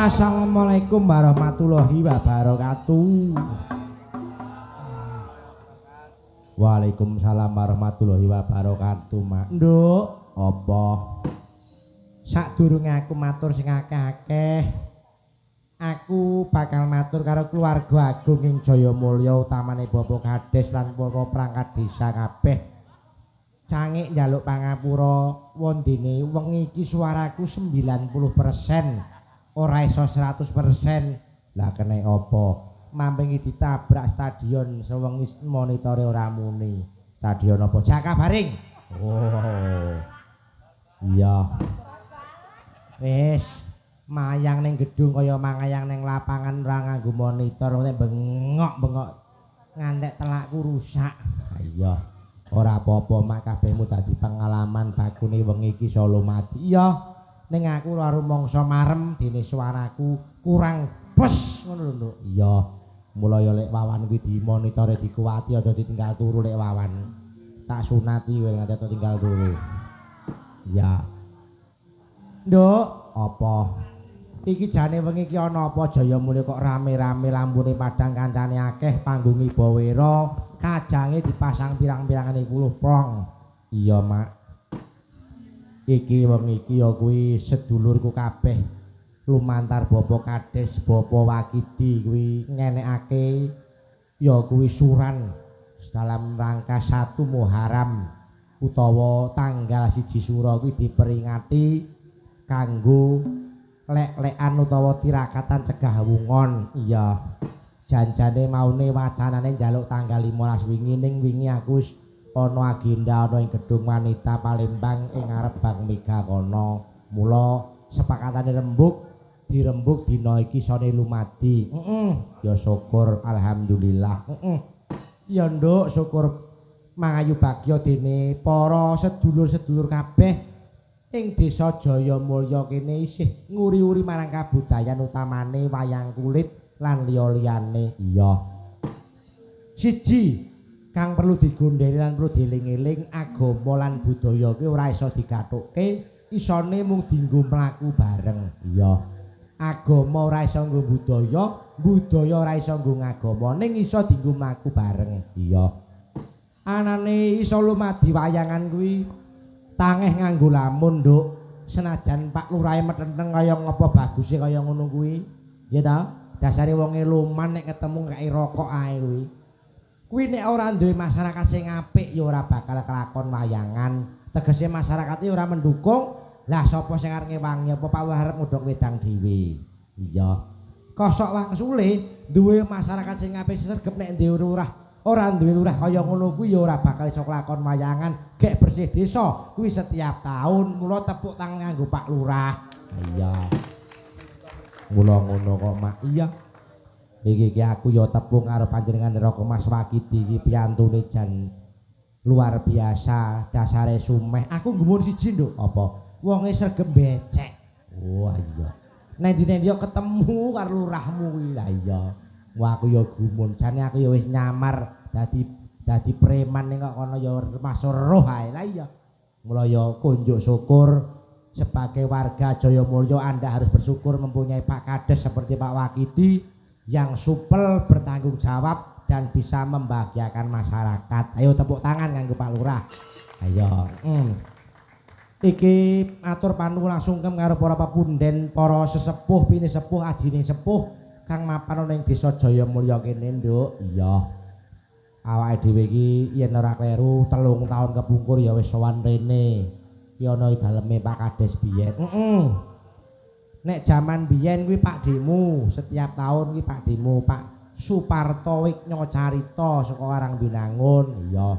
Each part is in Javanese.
Assalamualaikum warahmatullahi wabarakatuh. Waalaikumsalam warahmatullahi wabarakatuh, Mak. Nduk, apa? Sadurunge aku matur sing akeh-akeh, aku bakal matur karo keluarga agung ing Jayamulya utamane Bapak Kades lan para perangkat desa kabeh. Cangik njaluk pangapura wondene wengi iki suaraku 90%. Ora iso 100%. Lah kene apa? Mampingi ditabrak stadion sewengi monitore ora muni. Stadion apa? Jakabaring. Oh. Iya. Wis mayang ning gedung kaya mangayang ning lapangan ora nganggo monitor nek bengok-bengok ngantek telakku rusak. Iya. Ora apa-apa mak kabehmu dadi pengalaman bakune wengi iki solo mati. Iya. Ning aku ora rumangsa marem dene suaraku kurang bes ngono lho. Iya. Mula ya lek wawan kuwi dimonitore dikuwati aja ditinggal turu lek wawan. Tak sunati kowe nganti tinggal turu. Iya. Nduk, apa? Iki jane wengi iki ana apa Jayamulya kok rame-rame lambune padang kancane akeh panggung Ibawera kajange dipasang pirang-pirangane 10 plong. Iya, Mak. Iki wengi iki ya kuwi sedulurku kabeh lumantar Bapak Kades, Bapak Wakidi kuwi ngenekake ya kuwi suran dalam rangka 1 Muharram utawa tanggal 1 Sura kuwi diperingati kanggo lek-lekan utawa tirakatan cegah wungon. Iya. Janjane maune wacanane njaluk tanggal 15 wingi ning wingi aku ana agenda ana ing gedung wanita Palembang ing ngarep Bank Mega kono. Mula sepakatane dirembuk dina iki sone lumadi. Ya syukur alhamdulillah. Ya nduk syukur mangayu bagya dene para sedulur-sedulur kabeh ing desa Jayamulya kene isih nguri-uri marang kabudayan utamane wayang kulit lan liya-liyane. Iya. Siji kang perlu digondheli lan perlu dieling-eling agama lan budaya kuwi ora iso digathukke, isone mung dienggo mlaku bareng. Iya. Agama ora iso nggo budaya ora iso nggo ngagama, ning iso dienggo mlaku bareng. Iya. Anane iso lumadi wayangan kuwi tangeh nganggo lamun, Nduk. Senajan Pak Lurahe metenteng kaya ngapa baguse kaya ngono kuwi. Ya ta? Dasare wonge luman nek ketemu kaya rokok ae kuwi. Kuwi nek ora duwe masyarakat sing apik ya ora bakal kelakon wayangan. Tegese masyarakat iki ora mendukung, lah sapa sing arep ngewangi apa Pak arep ngudhuk wedang dhewe. Iya. Kosok wangsule duwe masyarakat sing apik sregep nek duwe lurah ora duwe lurah kaya ngono kuwi ya ora bakal iso kelakon wayangan gek bersih desa kuwi setiap tahun mula tepuk tangan nganggo Pak Lurah. Iya. Mula ngono kok Mak. Iya. Iki aku ya tepung karo panjenengan Raka Mas Wakidi iki piyantune jan luar biasa, dasare sumeh. Aku gumun siji nduk, apa? Wonge sregep becek. Oh iya. Nendi-nendi ketemu karo lurahmu kuwi. Lah iya. Wah aku ya gumun, jane aku ya wis nyamar dadi preman ning kok kono ya masuk roh ae. Lah iya. Mula ya kunjuk syukur sebagai warga Jayamulya Anda harus bersyukur mempunyai Pak Kades seperti Pak Wakidi yang supel, bertanggung jawab dan bisa membahagiakan masyarakat. Ayo tepuk tangan kanggo Pak Lurah. Ayo. Iki atur panu langsung karo para pepunden, para sesepuh, pini sepuh, ajine sepuh kang mapan ning desa Jayamulya kene, Nduk. Iya. Awake dhewe iki yen ora kleru 3 tahun kepungkur ya wis sowan rene. Ki ana daleme Pak Kades biyen. Nek jaman biyen kuwi Pak Demu, setiap tahun kuwi Pak Demu, Pak Suparto Wiknya Carita saka Karangbinangun. Iya.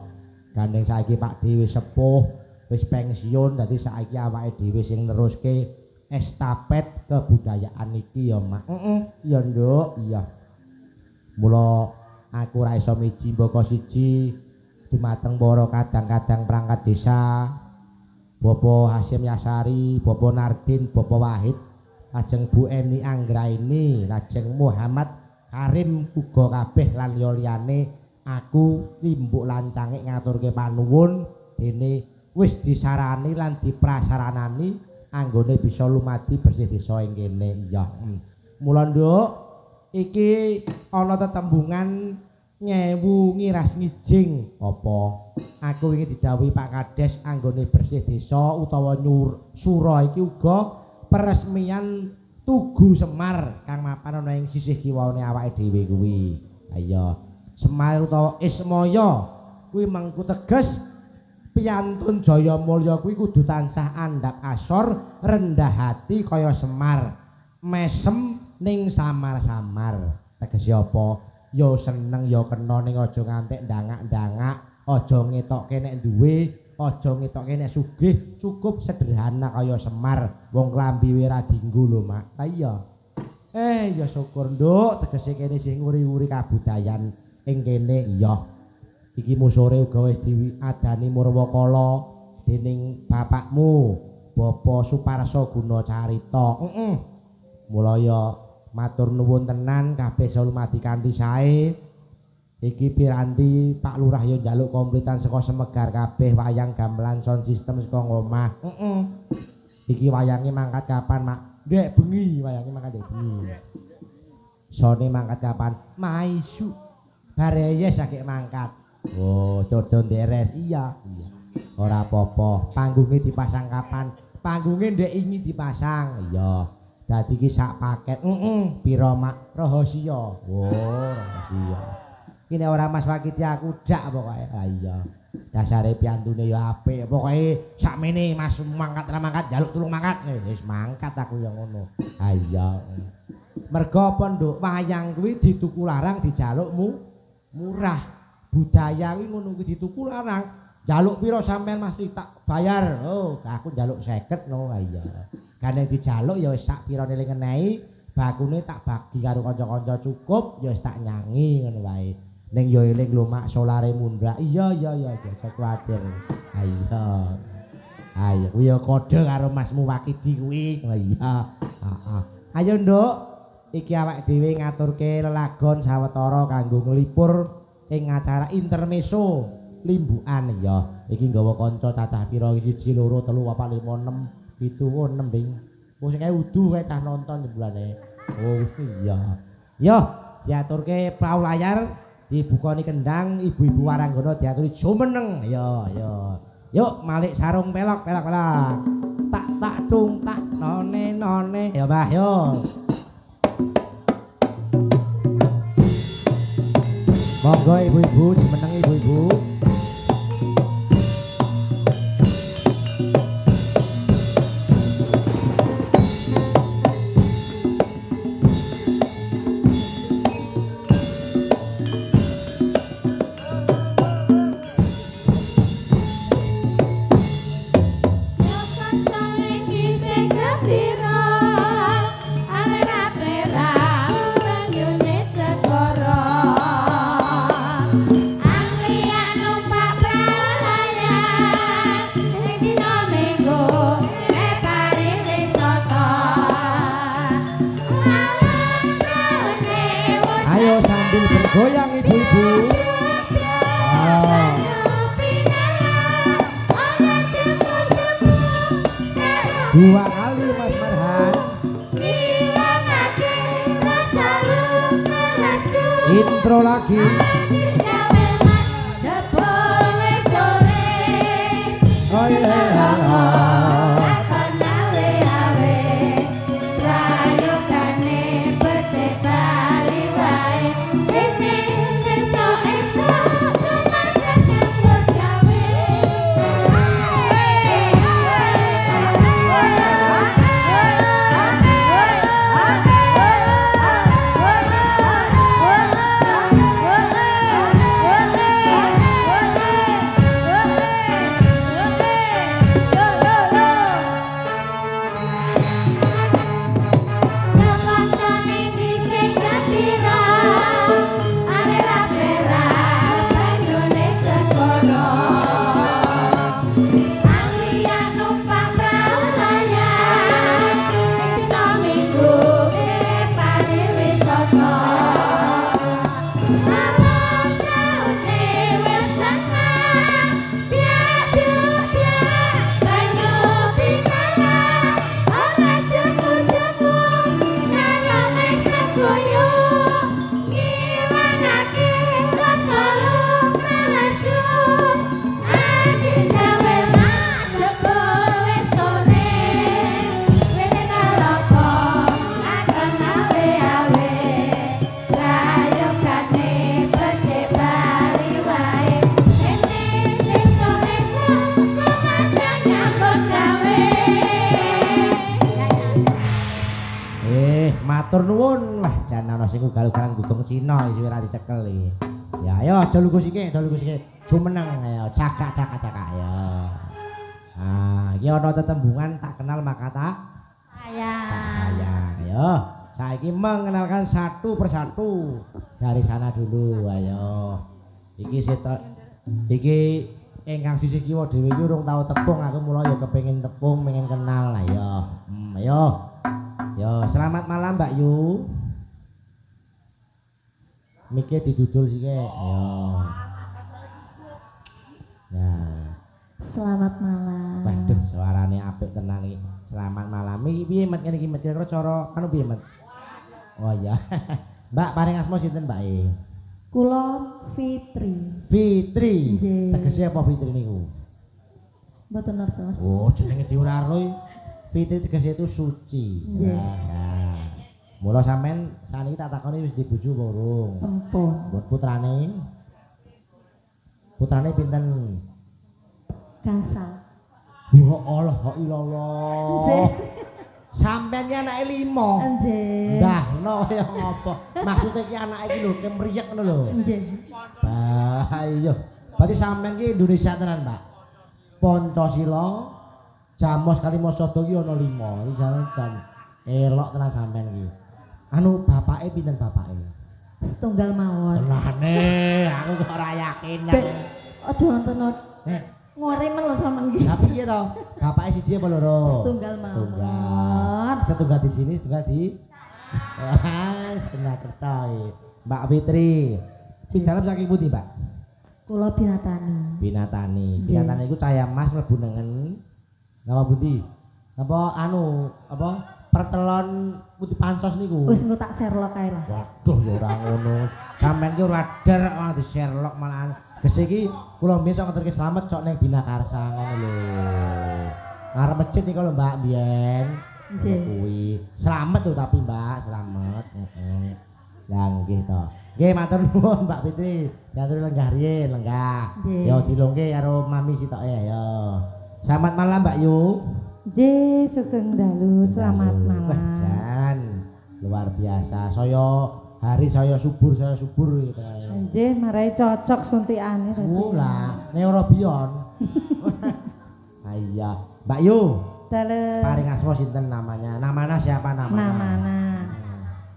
Gandeng saiki Pak Dewi sepuh wis pensiun dadi saiki awake dhewe sing neruske estafet kebudayaan iki ya, Mak. Iya, Nduk. Iya. Mula aku ra iso miji mbaka siji dumateng para kadang-kadang perangkat desa. Bapak Hasyim Yasari, Bapak Nardin, Bapak Wahid, lajeng Bu Eni Anggraini, lajeng Muhammad Karim uga kabeh lan liyane aku limbuk lancange ngaturke panuwun dene wis disarani lan diprasaranani anggone bisa lumadi bersih desa ing kene. Iya. Mula Nduk iki ana tetembungan nyewu ngiras ngijing apa aku wingi didhawuhi Pak Kades anggone bersih desa utawa sura iki uga peresmian Tugu Semar kang mapan ana ing sisih kiwane awake dhewe kuwi. Ayo Semar utawa Ismaya kuwi mengku teges piyantun Jayamulya kuwi kudu tansah andhap asor rendah hati kaya Semar mesem ning samar-samar. Tegese apa? Ya seneng ya kena ning aja ngantek ndangak-ndangak, aja ngetokke nek duwe, aja ngetokke nek sugih, cukup sederhana kaya Semar. Wong klambi ora dienggo lho, Mak. Ha iya. Ya syukur, Nduk, tegese kene sing nguri-uri kabudayan ing kene. Iya. Iki musore uga wis diadani Murwakala dening bapakmu, Bapak Suparso Guna Carita. Mula ya matur nuwun tenan kabeh lumadi kanthi sae. Iki piranti Pak Lurah ya njaluk komplitan saka Semegar kabeh wayang gamelan sound system saka omah. Iki wayange mangkat kapan, Mak? Ndek bengi wayange mangkat ndek bengi. Sone mangkat kapan? Maisu. Bareyes akeh mangkat. Oh, codo nderes. Iya. Ora apa-apa. Panggunge dipasang kapan? Panggunge ndek ingi dipasang. Iya. Dadi iki sak paket. Pira, Mak? Rahasia. Oh, rahasia. Iki nek ora Mas Wakiti aku dak pokoke. Ha iya. Dasare piyantune ya apik. Pokoke sakmene Mas mangkat ra mangkat njaluk tulung mangkat. Wis mangkat aku ya ngono. Ha iya. Mergo apa, Nduk? Wayang kuwi dituku larang dijalukmu murah. Budaya kuwi ngono kuwi dituku larang. Jaluk pira sampean Mas tak bayar. Oh, aku njaluk 50 no. Ha iya. Gandeng dijaluk ya wis sak pirane ning ngenehi, bakune tak bagi karo kanca-kanca cukup ya wis tak nyangi ngono wae. Ning ya eling lho Mak solare mundhak. Iya aja kuwatir. Ha iya. Ayo kuwi ya kode karo Masmu Wakidi kuwi. Ha iya. Heeh. Ayo Nduk, iki awake dhewe ngaturke lelagon sawetara kanggo nglipur ing acara intermezzo limbukan ya. Iki nggawa kanca cacah pira 1 2 3 4 5 6 7 6 ding. Wong sing udu kae cah nonton jebulane. Oh iya. Yo diaturke prau layar, dibukani kendang, ibu-ibu waranggana diaturi jumeneng. Yo. Yuk malik sarung pelok. Tak tung tak none. Ya Mbah yo. Monggo ibu-ibu jumeneng ibu-ibu. Ayo sambil bergoyang ibu-ibu. Dua kali Mas Marhan. Intro lagi. Oh yeah. Matur nuwun, wah jan ana sing ugal-ugalan gugong Cina wis ora dicekel iki. Ya ayo aja lugu sithik, jumeneng ayo cakak ya. Ah, iki ana tetembungan tak kenal maka tak sayang. Ayo, saiki mengenalkan satu persatu dari sana dulu ayo. Iki ingkang sisih kiwa dhewe iki urung tau tepung, aku mula ya kepengin tepung, pengen kenal ayo. Ayo. Yo, selamat malam Mbak Yu. Mikir didudul sih kek. Yo. Nah. Selamat malam. Waduh, suarane apik tenan iki. Selamat malam. Iki piye Met ngene iki Met kira cara anu piye Met? Oh iya. Mbak paring asma sinten Mbak e? Kula Fitri. Fitri. Nggih. Tegese apa Fitri niku? Mboten ngertos. Oh, jenenge dhewe ora ro. Fitri tegese itu suci. Nah. Mula sampean saniki tak takoni wis di bojo apa urung? Empun. Buat putrane. Putrane pinten? Kasal. Ya Allah, ilallah. Nggih. Sampeyan ki anake 5. Nggih. Ndahno ya ngopo? Maksude ki anake iki lho kemriyek ngono lho. Nggih. Bah, iya. Berarti sampeyan ki Indonesia tenan, Pak. Pancasila Jamos Kalimo Sada ki ana 5. Iki jan elok tenan sampean iki. Anu bapake pinten bapake? Setunggal mawon. Tenane, aku kok ora yakin. Aja wonten ngoremen lho sampean iki. Lah piye to? Bapake siji apa loro? Setunggal mawon. Setunggal di sini, setunggal di wah, kena kertai. Mbak Fitri. Sing dalem saking pundi, Mbak? Kula Binatani. Binatani iku cahaya emas mlebu nengen. Napa pundi? Napa anu apa pertelon putih pancos niku? Wis engko tak Sherlock kae lah. Waduh ya ora ngono. Sampeyan ki ora dar kok di Sherlock malahan. Gese iki kula besok ngeterke slamet cok ning Binakarsa ngono lho. Ngarep masjid iki lho Mbak biyen. Nggih. Kuwi. Slamet lho tapi Mbak, slamet. Heeh. Lah nggih to. Nggih matur nuwun Mbak Fitri. Diatur lenggah riyin, lenggah. Ya dilungke karo mami sitoke ya. Selamat malam Mbak Yu. Nggih, sugeng dalu. Selamat malam. Jan, luar biasa. Saya subur gitu. Nggih, marai cocok suntikane. Lah, neurobion. Iya, Mbak Yu. Dalem. Paring asma sinten namanya? Namana siapa namanya? Namana.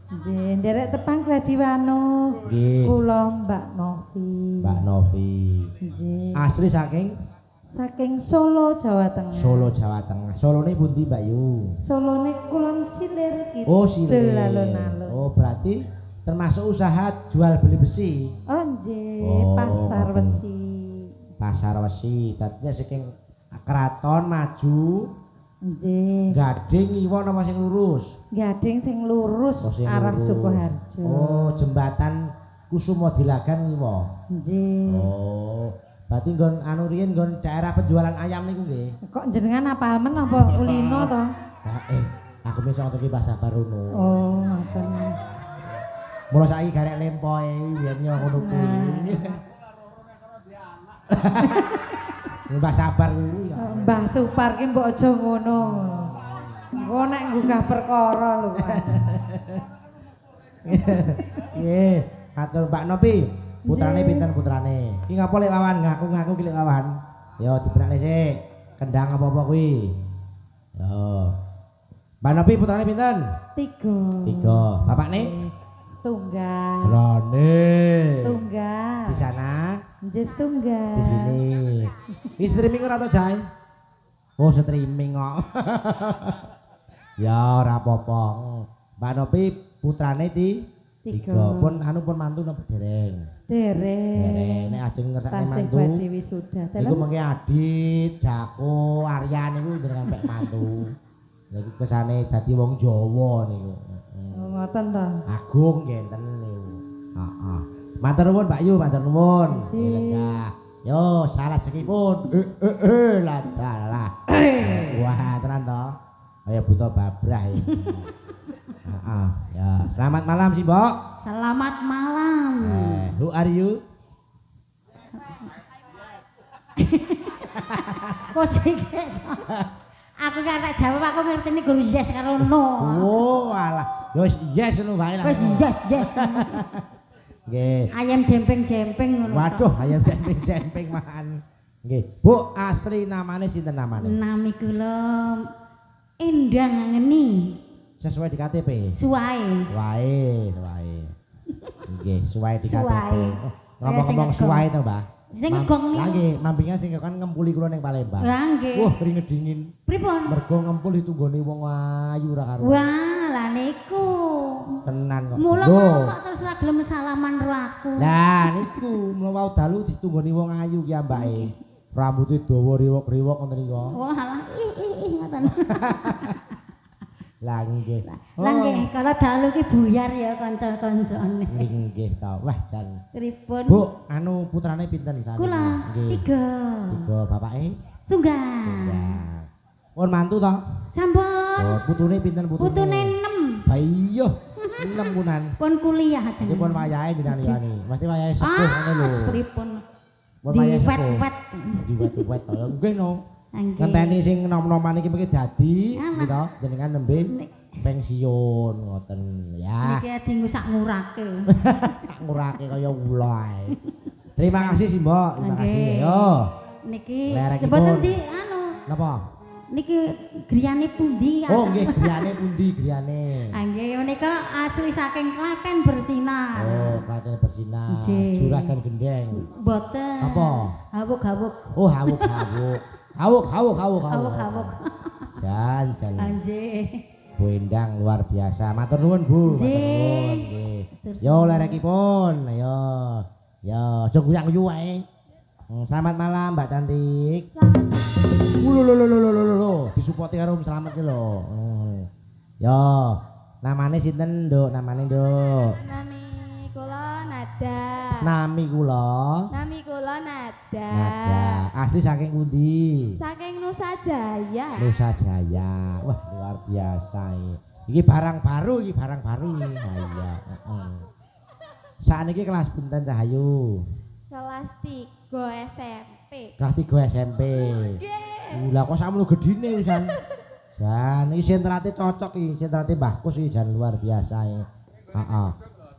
Nggih, nderek tepang Gladiwano. Nggih. Kula Mbak Novi. Mbak Novi. Nggih. Asli saking Solo, Jawa Tengah. Solo, Jawa Tengah. Solone pundi Mbak Yu? Solone Kulon Silir gitu. Oh, Silir. Alun-alun. Oh, berarti termasuk usaha jual beli besi. Oh nggih, Oh, pasar ngoten. besi. Pasar wesi, dadi saking keraton maju, Nggih. gading iwa napa sing lurus? Gading sing lurus Oh, sing arah lurus. Sukoharjo. Oh, jembatan Kusuma Dilagan ngiwa. Nggih. Oh, berarti nggon anu riyen nggon daerah penjualan ayam niku nggih. Kok jenengan apal men apa kulino to? Aku bisa ngoten iki bahasa baruno. Oh, ngoten. Mula saiki garek lempoe biyen yo ngono kuwi. Mbah sabar kuwi ya. Mbah Supar ki mbok aja ngono. Engko nek nggugah perkara lho. Nggih, matur Mbak Nopi. Putrane pinten putrane? Ki ngapa lek wawan ngaku-ngaku ki lek wawan? Yo dibrakne sik. Kendang apa-apa kuwi. Yo. Mbak Nopi putrane pinten? 3. 3. Bapakne? Setunggal. Rane. Setunggal. Di sana, Nggih setunggal. di sini. Ini streaming ora to, Jai? Oh, streaming kok. Ya ora apa-apa. Mbak Nopi putrane di 3. Pun anu pun mantu napa dereng? Dereng. Nek ajeng ngersakne Tasih mantu. badhe wisuda. Iku mengke Adit, Jako, Aryan niku jenengan pek mantu. Lagi kesane dadi wong Jawa niku. Oh, ngoten to. Agung ngenten niku. Heeh. Matur nuwun Mbak Yu, matur nuwun. Si. Lenggah. Yo, salah jekipun. Lah dalah. Wah, tenan to. Kaya buta babrah ya. Heeh. Ya, selamat malam sih, Mbok. Selamat malam. Who are you? Kok sik. Aku kan tak jawab aku ngertine guru yes karo no. Oh, alah. Yo yes ngono wae lah. Wis yes. Nggih. Ayam jempeng-jempeng ngono. Waduh, ayam jemping-jemping makan. Nggih. Bu, asli namane sinten namane? Nami kula Endang ngeni. Sesuai di KTP. Suwae. Wae. Nggih, suwae di KTP. Suwae. Oh, ngomong-ngomong suwae to, Mbah. Sing ngegong Lah niku. nggih, mampingan sing kan ngempuli kula ning Palembang. Lah nggih. Wah, keringet dingin. Pripun? Mergo ngempul ditunggoni wong ayu ra karo. Wah, lah niku. Tenan kok. Mula Lho. mau kok terus ra gelem salaman karo aku. Lah niku mula wau dalu ditunggoni wong ayu ki ambake. Rambutnya dawa riwok-riwok ngoten niku. Wah, lah ngoten. Lah nggih. Lah nggih, kalau dalu ki buyar ya kanca-kancane. Nggih ta. Wah, jan. Pripun? Bu, anu putrane pinten sakniki? Kula Nggih. 3. 3 bapake. Tunggal. Ya. Pun mantu to? Sampun. Oh, putune pinten putune? Putune 6. Lah iya. 6 kunan. Pun kuliah Iki jeneng. pun wayahe jenengan yani. Mesti wayahe sepuh ngono lho. Pripun? Pun wayahe sepuh. Diwet-wet. Diwet-wet to. Ya nggih no. Nggih. Ngenteni sing nom-noman iki mengki dadi Alah. gitu jenengan nembe pensiun ngoten ya. Niki dienggo sak ngurake. Tak ngurake kaya ula ae. Terima kasih sih, Mbok. Terima Nggih. kasih. Yo. Niki Lerekipun. mboten di anu. Napa? Niki griyane pundi? Oh, nggih griyane pundi griyane? Ah nggih menika asli saking Klaten bersinar. Oh, Klaten bersinar. Nggih. Juragan Gendeng. Mboten. Apa? Hawuk-hawuk. Oh, hawuk-hawuk. Hawuk. Hawuk-hawuk. Jan. Anjir. Bu Endang luar biasa. Matur nuwun, Bu. Matur nuwun. Nggih. Yo lerekipun. Ayo. Yo, aja guyak-guyu wae. Selamat malam Mbak Cantik. Lho. Disupporti karo selamat ki lho. Yo, namane sinten, Nduk? Namane, Nduk. Nami kula Nada. Nami kula Nami kula Nada. Nada. Asli saking pundi? Saking Nusa Jaya. Nusa Jaya. Wah, luar biasa iki. Iki barang baru iki. Nah, iya, heeh. Sakniki kelas pinten Cahayu? Kelas 3 SMP. Kelas 3 SMP. Lah kok sakmono gedine wisan. Jan iki sentrate cocok iki, sentrate Mbah Kus iki jan luar biasa iki. Heeh.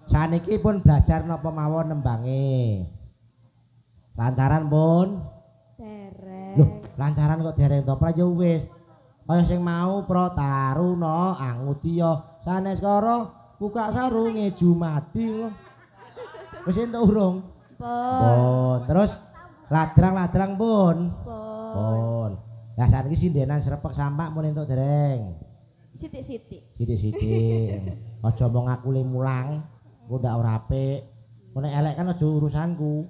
Saniki pun belajar napa mawon nembange. Lancaran pun? Dereng. Loh, lancaran kok dereng to, pra ya wis. Kaya sing mau Prataruna Angudya Saneskara buka sarunge Jumadi lho. Wis entuk urung? Pun. Terus ladrang-ladrang pun? Pun. Lah saniki sindenan srepek sampak pun entuk dereng. Sithik-sithik. Sithik-sithik. Aja mong aku le mulang. Ku ndak ora apik. Kok nek elek kan aja urusanku.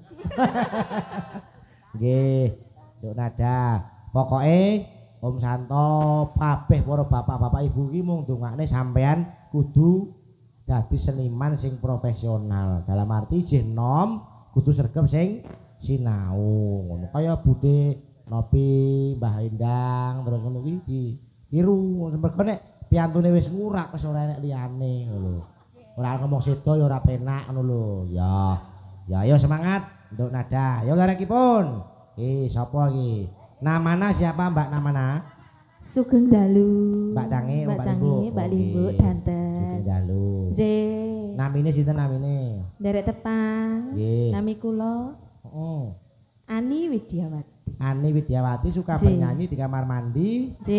Nggih, Nduk Nada. Pokoke Om Santo kabeh para bapak-bapak ibu iki mung ndongakne sampean kudu dadi seniman sing profesional. Dalam arti jeh nom kudu sregep sing sinau. Ngono kaya Bude Nopi, Mbah Endang terus ngono kuwi ditiru. Mergo nek piantune wis ngurak wis ora enek liyane ngono lho. Ora ngomong sedo ya ora penak ngono lho. Ya. Ya ayo semangat Nduk Nada. Ya larekipun. Sapa iki? Namana siapa Mbak Namana? Sugeng dalu. Mbak Cange, Mbak Cange, Mbak Limbu, danten. Sugeng dalu. J. Namine sinten namine? Derek tepang. Nggih. Nami kula Heeh. Ani Widyawati. Ani Widyawati suka J. bernyanyi di kamar mandi. J.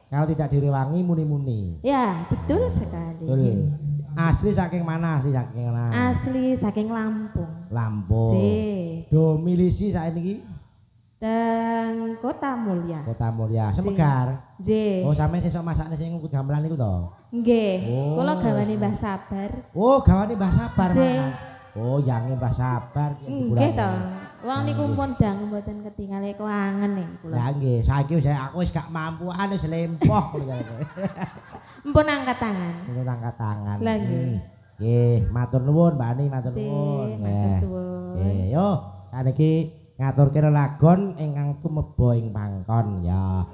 Kalau tidak direwangi muni-muni. Ya, betul sekali. Betul. Asli saking mana? Asli saking mana? Asli saking Lampung. Lampung. J. Domisili saiki Dan Kota Mulya. Kota Mulya. Semegar. J. Oh, sampe sesuk masakne sing ngukut gamelan niku to. Nggih. Oh. Kula gawane Mbah Sabar. Oh, gawane Mbah Sabar. J. Mas. Oh, yange Mbah Sabar. Nggih to. Wong niku pun dang mboten ketingal kelangen ning kula. Lah nggih, saiki aku wis gak mampu wis lempoh kula. Mpun angkat tangan. Ngono angkat tangan. Lah nggih. Nggih, matur nuwun Mbak Ani, matur J. nuwun. Matur suwun. Nggih, yo saniki ngaturke lelagon ingkang tumeba ing pangkon ya.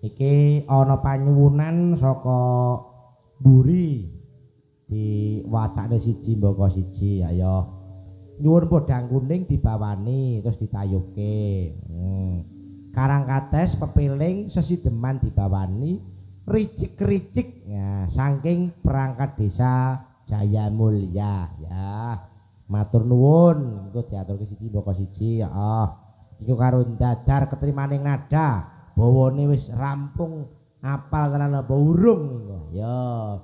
Iki ana panyuwunan saka mburi diwacane siji mbaka siji ya. Nyuwun podang kuning dibawani terus ditayuke. Karang kates pepiling sesideman dibawani ricik-ricik ya saking perangkat desa Jaya Mulya ya. Matur nuwun engko diaturke siji mbaka siji ya. Iku karo dadar ketrimaning nada bawane wis rampung apal tenan apa urung ya.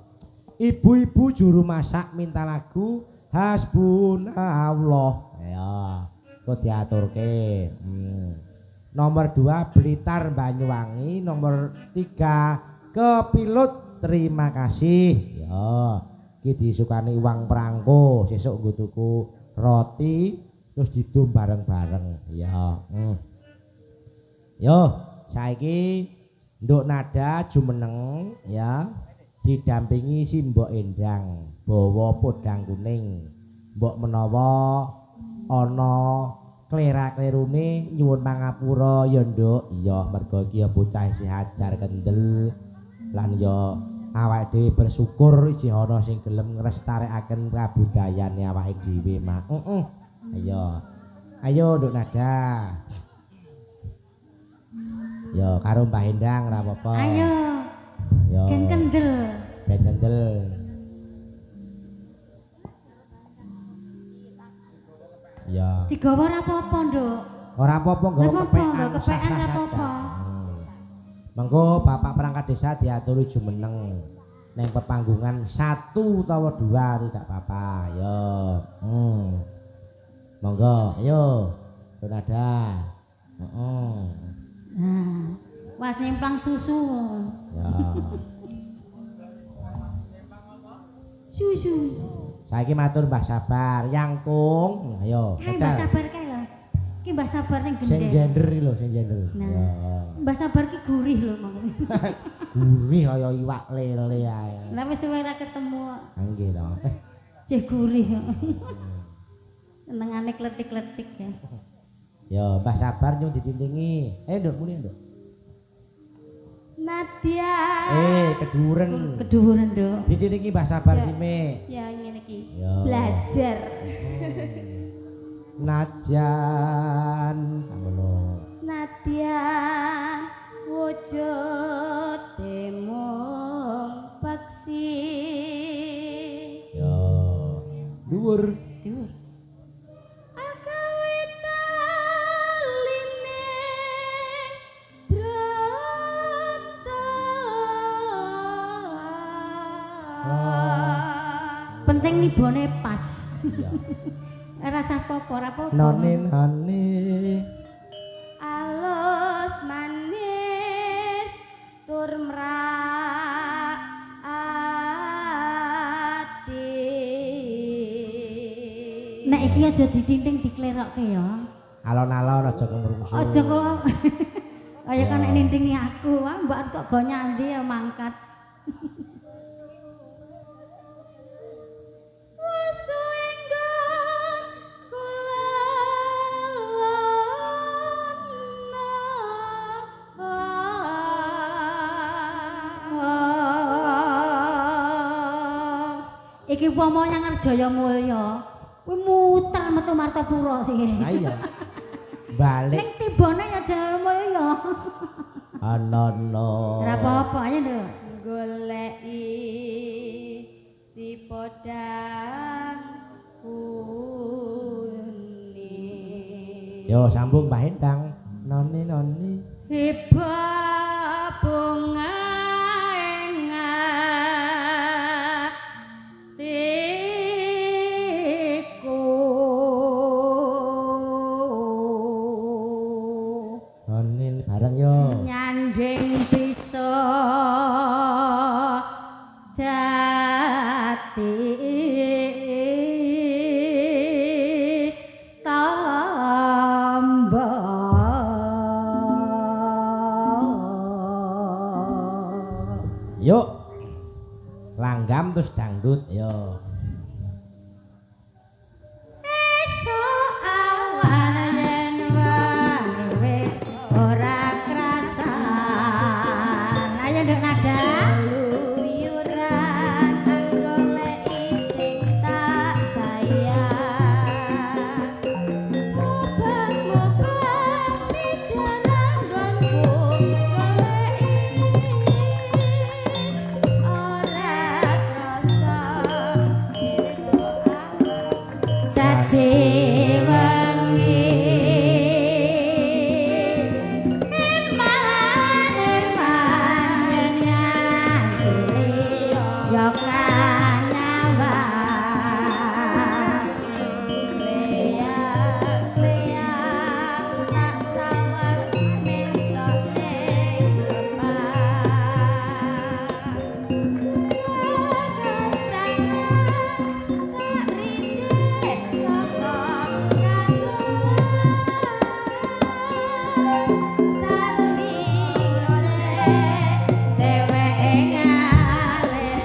Ibu-ibu juru masak minta lagu Hasbunallah ya. Engko diaturke. Nomor 2 Blitar Banyuwangi, nomor 3 Kepilut terima kasih ya. Iki disukani uang perangko sesuk nggo tuku roti terus didum bareng-bareng ya. Yo saiki Nduk Nada jumeneng ya didampingi si Mbok Endang bawa podang kuning. Mbok menawa ana klera-klerune nyuwun pangapura ya Nduk. Iya mergo iki ya bocah isih ajar kendel lan ya awake dhewe bersyukur isih ana sing gelem nglestarekaken kabudayane awake dhewe mak. Ayo. Ayo Nduk Nada. Yo karo Mbah Endang ora apa-apa. Ayo. Yo. Ben kendel. Ben kendel. Ya. Digawa ora apa-apa, Nduk. Ora apa-apa nggawa kepekan kepekan ora apa-apa. Mengko Bapak perangkat desa diaturi jumeneng ning pepanggungan 1 utawa 2 tidak apa-apa. Yo. Monggo, ayo. Ben ada. Nah, was nyemplang susu. Ya. Susu. Saiki matur Mbah Sabar, Yangkung. Ayo, Kae Mbah Sabar kae lho. Ki Mbah Sabar sing sing gendeng. gender iki lho, sing gender. Nah. Ya. Mbah Sabar ki gurih lho mangkene. Gurih kaya iwak lele ae. Lah wis suwe ora ketemu. Nggih to. Cih gurih. Senengane kletik-kletik ya. Ya, Mbah Sabar nyuwun ditintingi. Nduk muni Nduk. Nadia. Keduren. Keduren, Nduk. Ditintingi Mbah Sabar Ya. sime. Ya ngene iki. Ya. Belajar. Najan samono. Nadia wujud mung peksi. Ya. Dhuwur. Dhuwur. Penting nibone pas. Iya. Ora sah apa-apa, ora apa-apa. None Alus manis tur mrak ati Nek iki aja ditinting diklerokke ya. Alon-alon aja ngrungsu. Aja kok kaya kan nek nintingi aku, mbak kok go nyandi ya mangkat. Iki umpama nyang Arjaya Mulya, kuwi muter metu Martapura sih. Lah iya. Balik. Ning tibane ya Jaya Mulya. Anono. Ora apa-apa ayo, Nduk. goleki si podang kuning. Yo sambung Mbah Endang. Noni. Hiba bunga engatiku. Noni bareng yo. Nyanding bisa dadi Yuk. Langgam terus dangdut yo. esuk awan yen wae wis ora krasan. Ayo nduk nada. Luyuran goleki sing tak sayang. Mubang-mubang pikiran gonku goleki ora krasa esuk awan. Dadi wengi irman nyanyi yo kanyawa Leyang-leyang tak sawang mencok ning lepah. Kekancangan tak rindik saka kaluan. Sarwi ngoceh dheweke ngalih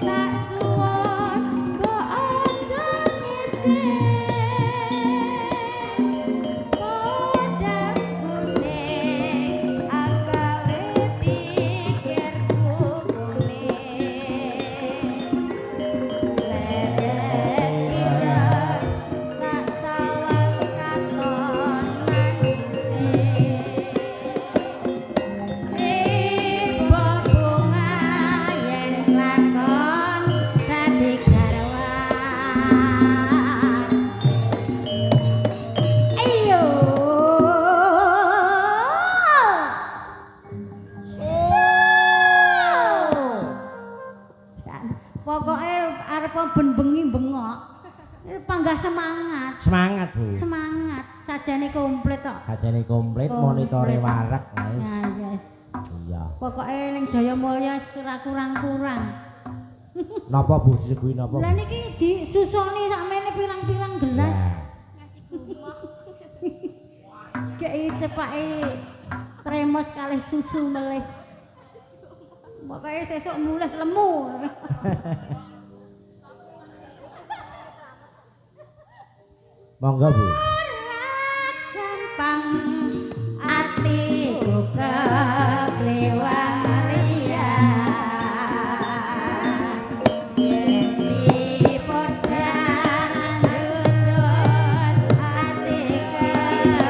tak suwon mbok aja ngijik podang kuning agawe pikirku kuning sledek ireng tak sawang katon nangise. Ibu bunga yen lakon dadi garwan. Ayo. Pokoke arep ben bengi bengok. Panggah semangat. Semangat, Bu. Semangat. Sajane komplit kok. Sajane komplit Komplit. monitore warak, guys. Ya, yes. Iya. Pokoke ning Jayamulya ora kurang-kurang. Napa Bu disuguhi napa? Bu? Lah niki disusoni sakmene pirang-pirang gelas. Ya. Kei cepake tremos kalih susu melih. Pokoke sesuk mulih lemu. Monggo Bu. Gampang atiku kekliwang si podang dudut ati keberan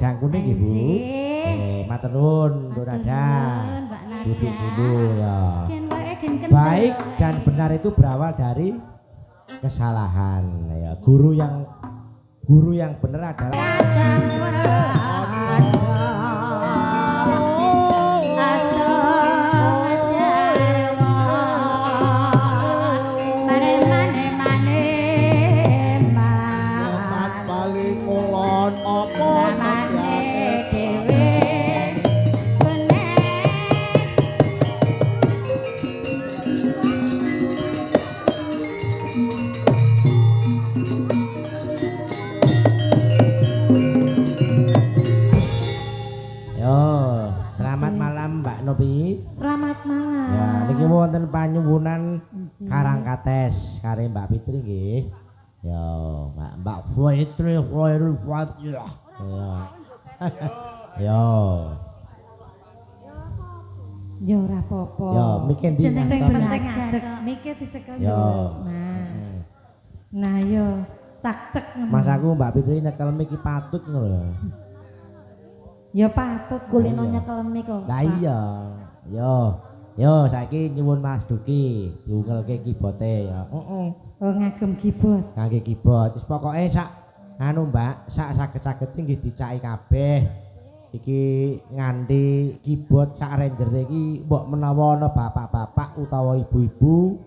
Gadang kuning Ibu. Matur nuwun Mbok Nada. Mbak Nada. Duduk dulu ya. Sekian wae gen kendel. Baik dan benar itu berawal dari kesalahan ya. Guru yang benar adalah Selamat malam. ya, niki wonten panyuwunan Karangkates kare Mbak Fitri nggih. Ya, Mbak Fitri Khairul Fatihah. Ya. Ya. Ya ora apa-apa. Ya, mikir ndi Jeneng sing ngantos. penting ngadeg, mikir dicekel Ya. yo. Nah. Nah yo cak-cek ngono. Mas aku Mbak Fitri nyekel miki patut ngono lho. Ya patut Kulino Iya. nyekel mik kok. Lah iya. Yo saiki nyuwun Mas Duki diungelke kibote ya. Oh ngagem keyboard. Kangge keyboard. Wis pokoke sak anu Mbak, sak saged-saged nggih dicaki kabeh. Iki nganti keyboard sak ranger iki mbok menawa ana bapak-bapak utawa ibu-ibu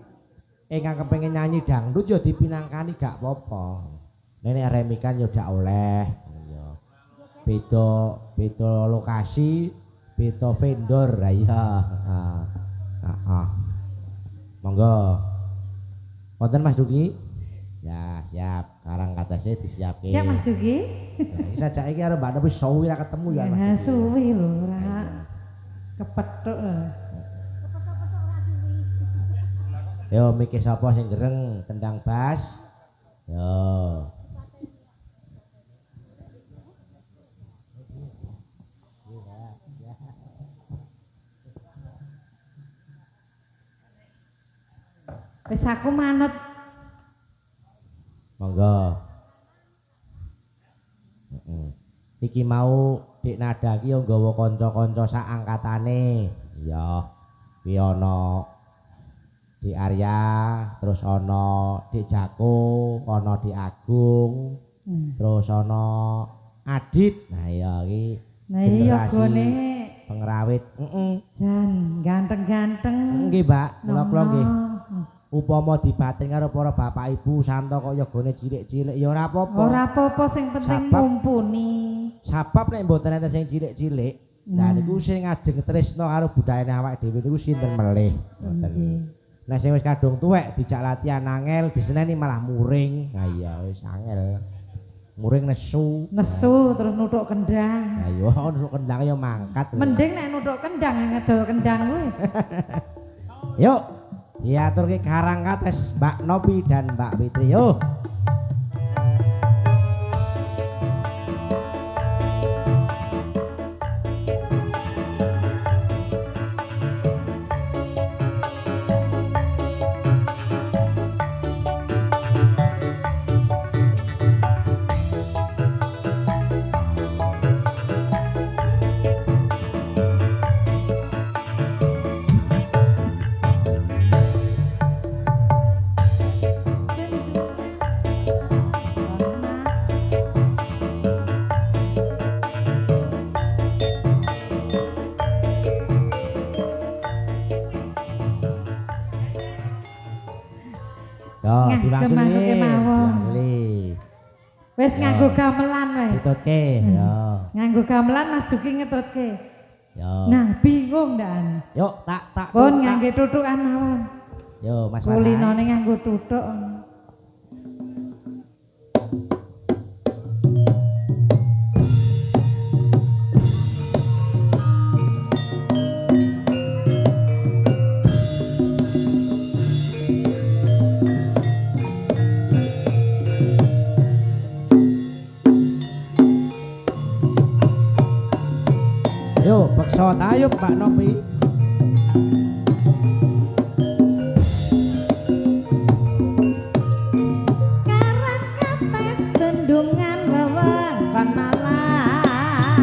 ingkang kepengin nyanyi dangdut ya dipinangkani gak apa-apa. Nenek remikan ya dak oleh. Ya. Beda lokasi, beda vendor. Lah iya. Monggo. Wonten Mas Duki? Ya, siap. Karangkatese disiapke. Siap Mas Duki? Bisa cak iki karo Mbak Nopi suwi ra ketemu ya Mas. Ya suwi lho ora. Kepethuk lho. Yo mikir sapa sing gereng tendang bass. Yo. Wis aku manut. Monggo. Iki mau Dik Nada ki yo nggawa kanca-kanca sak angkatane. Ya. Ki ana Dik Arya, terus ana Dik Jako, ana Dik Agung, terus ana Adit. Nah ya iki Nah iya yogane pengrawit. jan ganteng-ganteng. Nggih, Mbak. Kula nggih. Nom-nom. Upama dibatin karo para bapak ibu santo kok yogane cilik-cilik ya ora apa-apa. Ora apa-apa sing penting Sabab- mumpuni. Sabab nek mboten enten sing cilik-cilik, nah niku sing ngajeng tresno karo budayane awake dhewe niku sinten melih. Nggih. Nah sing wis kadung tuwek dijak latihan angel, diseneni malah muring. Nah iya wis angel. Muring nesu. Nesu terus nuthuk kendang. Nah iya nusuk kendang ya mangkat. Mending nek nuthuk kendang ngedol kendang kuwi. Yuk, diaturke Karangkates Mbak Nopi dan Mbak Fitri. Yuk. Yo, Ngagem aku kemawon. Wis nganggo gamelan wae. Ditutke, yo. Nganggo gamelan Mas Duki ngetutke. Yo. Nah, bingung ndak? Yuk, tak. Pun ngangge tutukan mawon. Yo, Mas Farhan. Kulinone nganggo tutuk. Yo, beksa tayub Mbak Nopi. Karangkates bendungan wewengkon Malang.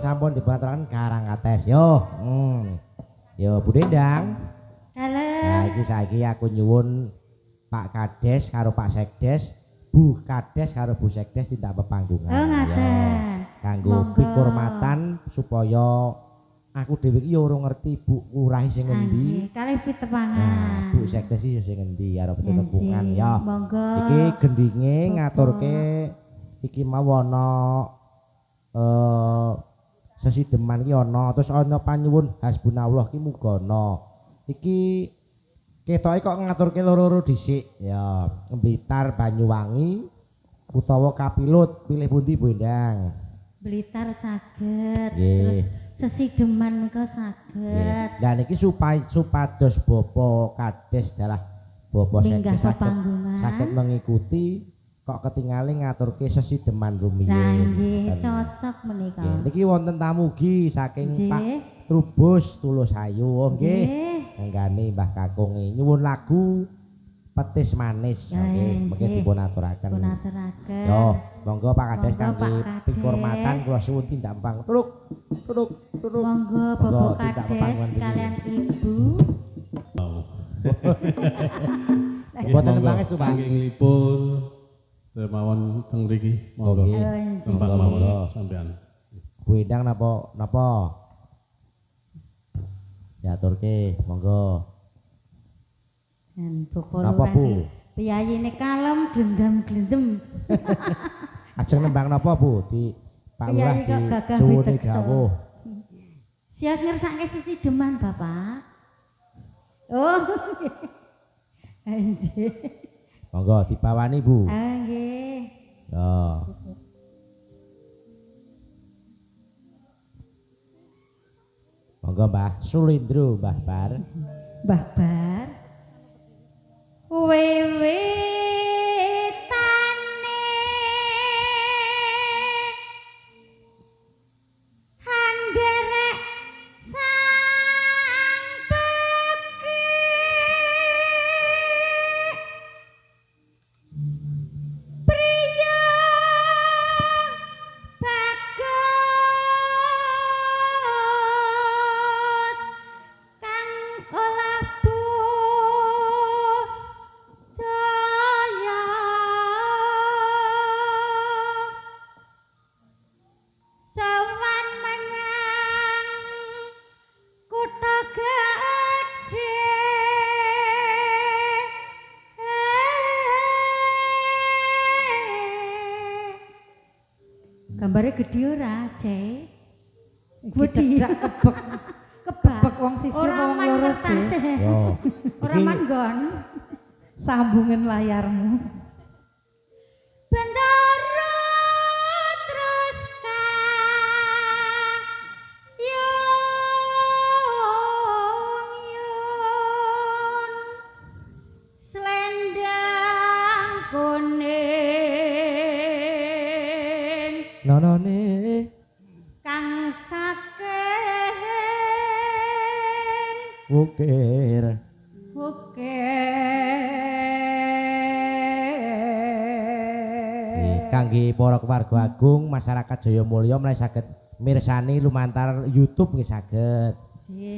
sampun dipunaturaken garang ates. Yo. Yo Bu Dendang. Dalem. Nah, iki saiki aku nyuwun Pak Kades karo Pak Sekdes, Bu Kades karo Bu Sekdes tindak pepanggungan. Oh ngaten. Kanggo Monggo. pikurmatan supaya aku dhewe iki ora ngerti Bu Lurah sing endi. Kalih pitepangan. Nah, Bu Sekdes iki sing endi karo pitepungan ya. Monggo. Iki gendinge ngaturke iki mau ana sesideman iki ana terus ana panyuwun hasbunallah ki muga ana. Iki ketoke kok ngaturke loro-loro dhisik ya Blitar Banyuwangi utawa Kapilut pilih pundi Bu Endang? Blitar saged. Nggih. Terus Sesideman menika saged. Lah niki supados Bapak Kades dalah Bapak Minggah Sekdes pepanggungan. saged mengikuti kok ketinggalan ngaturke Sesideman rumiyin. Lah nggih cocok menika. Nggih, niki wonten tamugi saking Nggih. Pak Trubus Tulusayu. Oh nggih. Nggih. Nenggane Mbah Kakung nyuwun lagu Petis Manis. Nggih, mengke dipun aturaken. Dipun aturaken. Yo, monggo Pak Kades Monggo, kangge Pak Kades. pikurmatan kula suwun tindak pang. Truk. Monggo Bapak Kades kalian Ibu. Mboten nembangis tuh, Pak. Panggilipun dermawan teng mriki monggo. Nggih. Tempat Monggo, mawon monggo. sampean. Bu Endang napa? Diaturke, monggo. Dan Bapak Napa, Lurah Bu? iki piyayine kalem glendam-glendem. Ajeng nembang napa, Bu? Di Pak Lurah Piyayi kok di gagah suwune witeksa. dawuh. Sias ngersake Sesideman, Bapak. Oh. Anjir. Monggo dibawani, Bu. Nggih. Yo. Monggo Mbah Sulindro, Mbah Bar. Mbah Bar. Wiwitane handerek sang pekik priya bagus kang olah budaya sowan menyang kutha gedhe gambare gedhe ora Ce Iki cedak kebek. Kebek wong siji ora wong man loro kertase. Je. Yo. Ora Iki man nggon Sambungen layarmu. Bendara terus kayun selendang kuning nonone kang saken ukir. Kangge para keluarga agung masyarakat Jayamulya mulai saged mirsani lumantar YouTube nggih saged.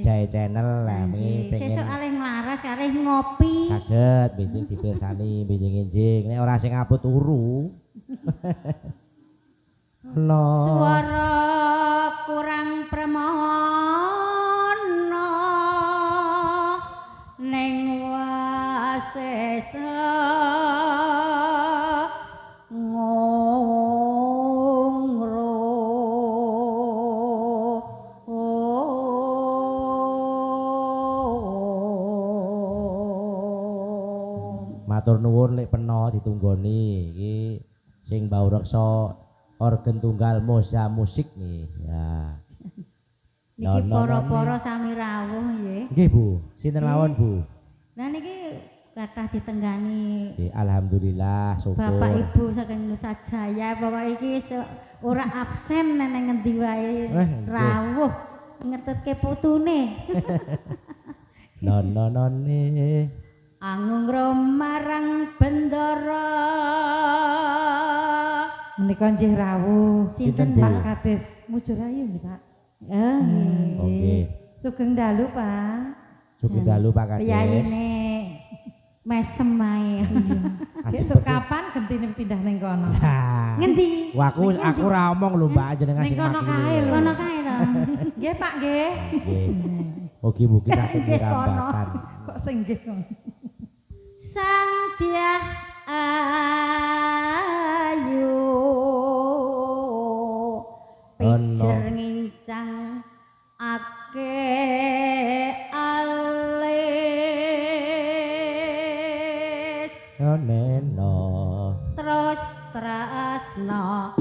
Jaya Channel lah wingi Sesuk pengen alih nglaras alih ngopi. saged benjing dipirsani benjing-enjing nek ora sing abot turu. No. Suara kurang premono ning wasesa Matur nuwun lek peno ditunggoni iki sing bau reksa organ tunggal Moza Musik nih ya. niki para-para sami rawuh nggih. Nggih Bu, sinten mawon Bu? Lah niki kathah ditenggani Nggih, alhamdulillah syukur. Bapak Ibu saking Nusa Jaya pokoke iki ora absen nang ngendi wae nggih. rawuh ngetutke putune. Nonone Angung romarang bendara Menika Menika nggih rawuh. Sinten, Bu? Pak Mbak? Kades Mujurayu nggih, Pak. Oh, nggih. Oke. Sugeng dalu, Pak. Sugeng dalu Pak Kades. Piyayine mesem ae. Besok kapan gentine pindah ning kono? Nah. Ngendi? Wah, aku ora omong lho Mbak jenengan Ning sing kono makili. kae lho. Kono kae to. Nggih, Pak, nggih. Nggih. Mugi-mugi sakit Nggih, kono. dirambatan. Kok sing nggih kok. Sang Dyah Ayu pijer ngincang ake alis Neno. terus tresno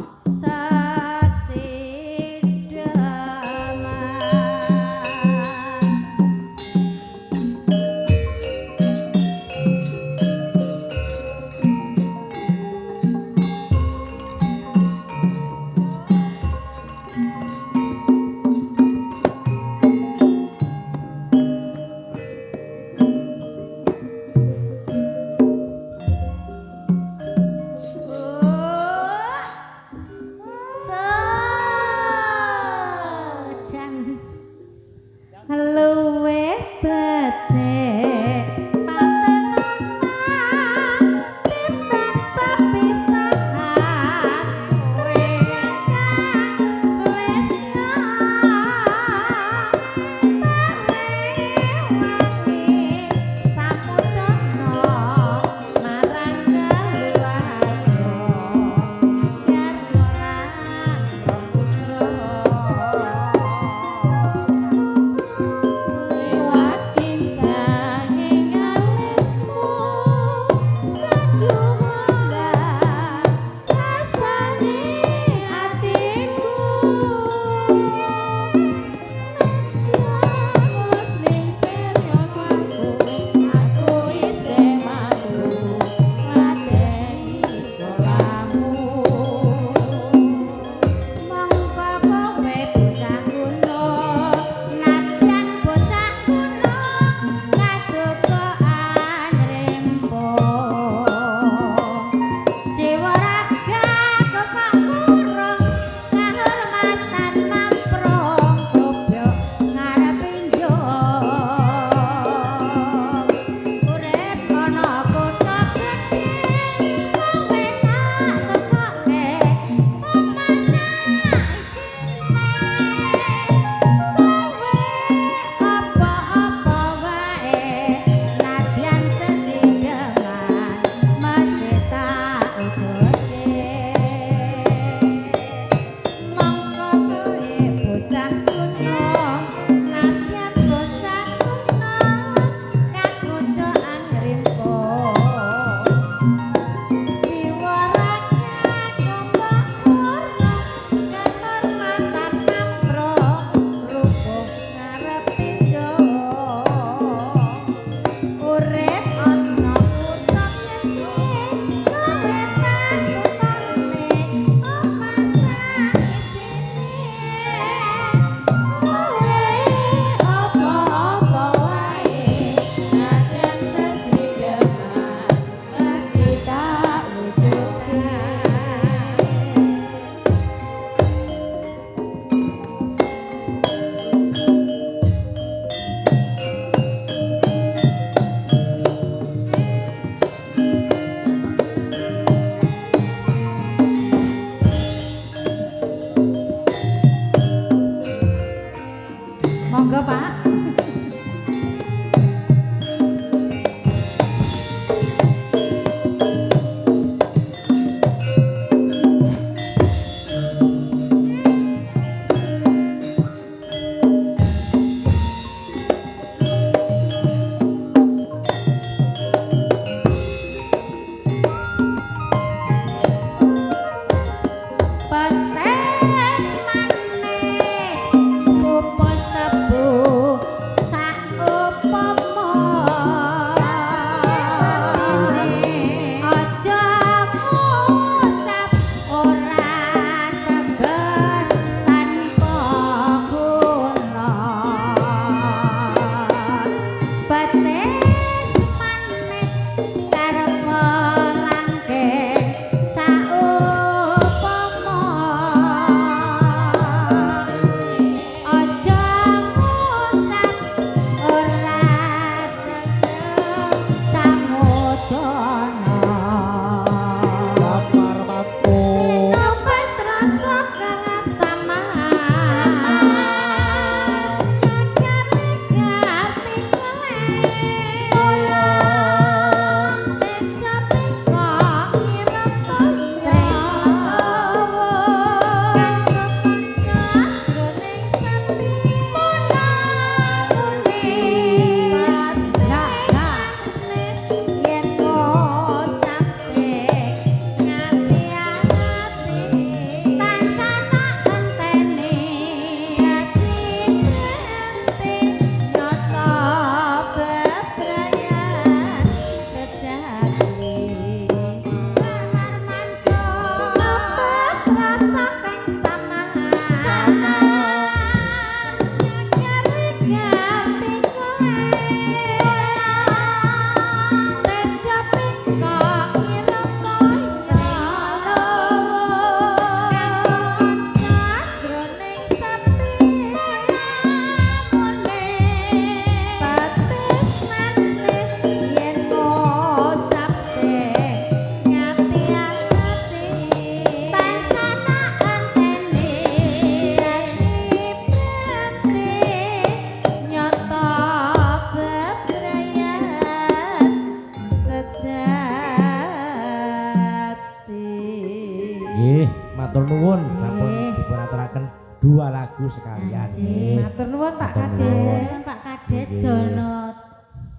Nggih, matur nuwun sampun Nggih. dipun aturaken 2 lagu sekalian. Nggih. Matur nuwun Pak Matur Kades. Pak Kades Dono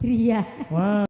Dria. Wah.